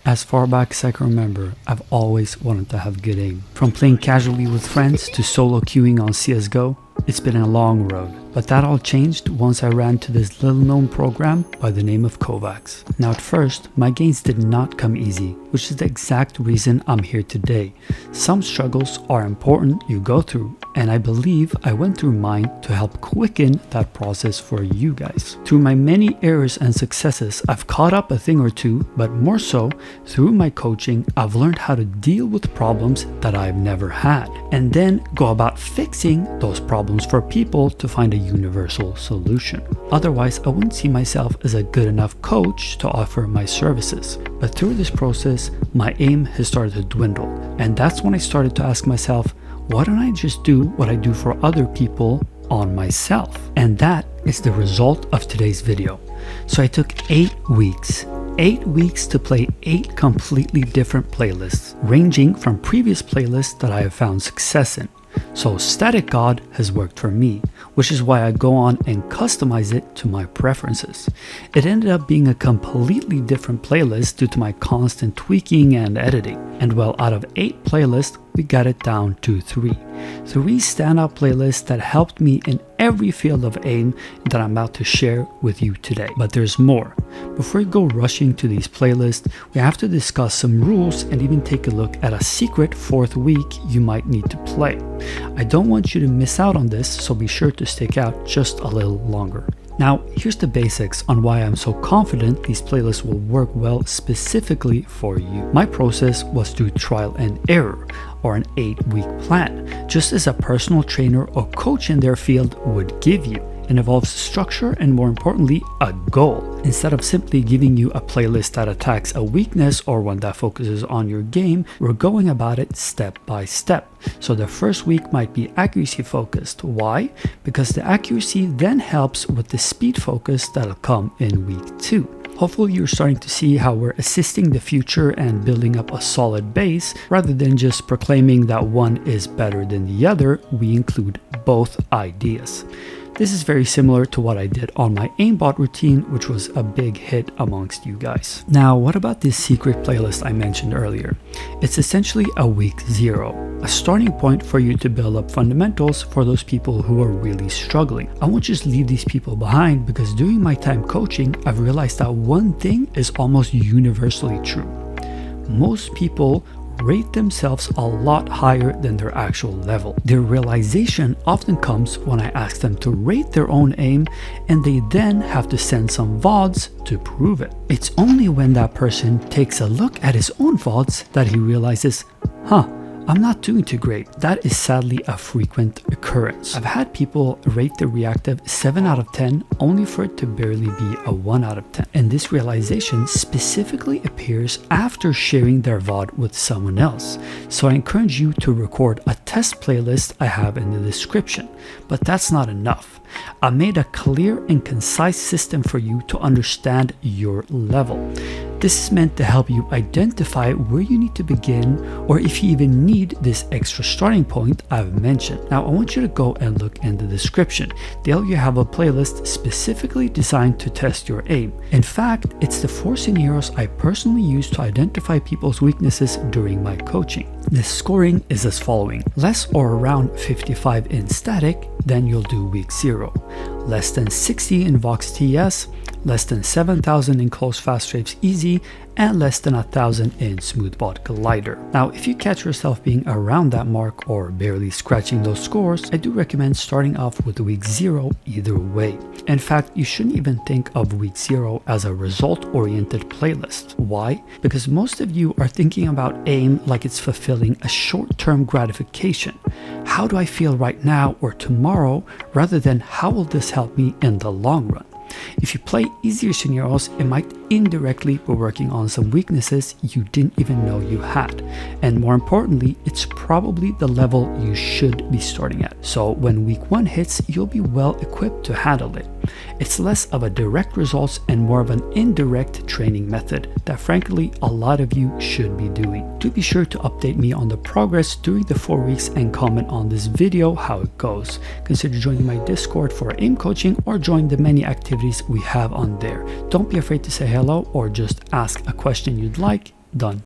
As far back as I can remember, I've always wanted to have good aim. From playing casually with friends to solo queuing on CSGO, it's been a long road. But that all changed once I ran to this little known program by the name of Kovaaks. Now at first, my gains did not come easy, which is the exact reason I'm here today. Some struggles are important you go through, and I believe I went through mine to help quicken that process for you guys. Through my many errors and successes, I've caught up a thing or two, but more so, through my coaching, I've learned how to deal with problems that I've never had, and then go about fixing those problems for people to find a universal solution. Otherwise, I wouldn't see myself as a good enough coach to offer my services. But through this process, my aim has started to dwindle, and that's when I started to ask myself, why don't I just do what I do for other people on myself? And that is the result of today's video. So I took 8 weeks to play 8 completely different playlists, ranging from previous playlists that I have found success in. So Static God has worked for me, which is why I go on and customize it to my preferences. It ended up being a completely different playlist due to my constant tweaking and editing. And well, out of 8 playlists, we got it down to 3. 3 standout playlists that helped me in every field of aim that I'm about to share with you today. But there's more. Before we go rushing to these playlists, we have to discuss some rules and even take a look at a secret 4th week you might need to play. I don't want you to miss out on this, so be sure to stick out just a little longer. Now, here's the basics on why I'm so confident these playlists will work well specifically for you. My process was through trial and error, or an 8-week plan, just as a personal trainer or coach in their field would give you. It involves structure and, more importantly, a goal. Instead of simply giving you a playlist that attacks a weakness or one that focuses on your game, we're going about it step by step. So the first week might be accuracy focused. Why? Because the accuracy then helps with the speed focus that'll come in week 2. Hopefully you're starting to see how we're assisting the future and building up a solid base. Rather than just proclaiming that one is better than the other, we include both ideas. This is very similar to what I did on my aimbot routine, which was a big hit amongst you guys. Now, what about this secret playlist I mentioned earlier? It's essentially a week 0, a starting point for you to build up fundamentals for those people who are really struggling. I won't just leave these people behind, because during my time coaching, I've realized that one thing is almost universally true. Most people rate themselves a lot higher than their actual level. Their realization often comes when I ask them to rate their own aim, and they then have to send some VODs to prove it. It's only when that person takes a look at his own VODs that he realizes, I'm not doing too great. That is sadly a frequent occurrence. I've had people rate the reactive 7 out of 10 only for it to barely be a 1 out of 10. And this realization specifically appears after sharing their VOD with someone else. So I encourage you to record a test playlist I have in the description. But that's not enough. I made a clear and concise system for you to understand your level. This is meant to help you identify where you need to begin, or if you even need this extra starting point I've mentioned. Now I want you to go and look in the description. There you have a playlist specifically designed to test your aim. In fact, it's the 4 scenarios I personally use to identify people's weaknesses during my coaching. The scoring is as following: less or around 55 in static, then you'll do week 0. Less than 60 in Vox TS, less than 7,000 in Close Fast Strafes Easy, and less than 1,000 in Smoothbot Glider. Now, if you catch yourself being around that mark or barely scratching those scores, I do recommend starting off with week 0 either way. In fact, you shouldn't even think of week 0 as a result-oriented playlist. Why? Because most of you are thinking about aim like it's fulfilling a short-term gratification. How do I feel right now or tomorrow, rather than how will this help me in the long run? If you play easier scenarios, it might indirectly be working on some weaknesses you didn't even know you had. And more importantly, it's probably the level you should be starting at. So when week 1 hits, you'll be well equipped to handle it. It's less of a direct results and more of an indirect training method that frankly a lot of you should be doing. Do be sure to update me on the progress during the 4 weeks and comment on this video how it goes. Consider joining my Discord for aim coaching or join the many activities we have on there. Don't be afraid to say hello or just ask a question you'd like done.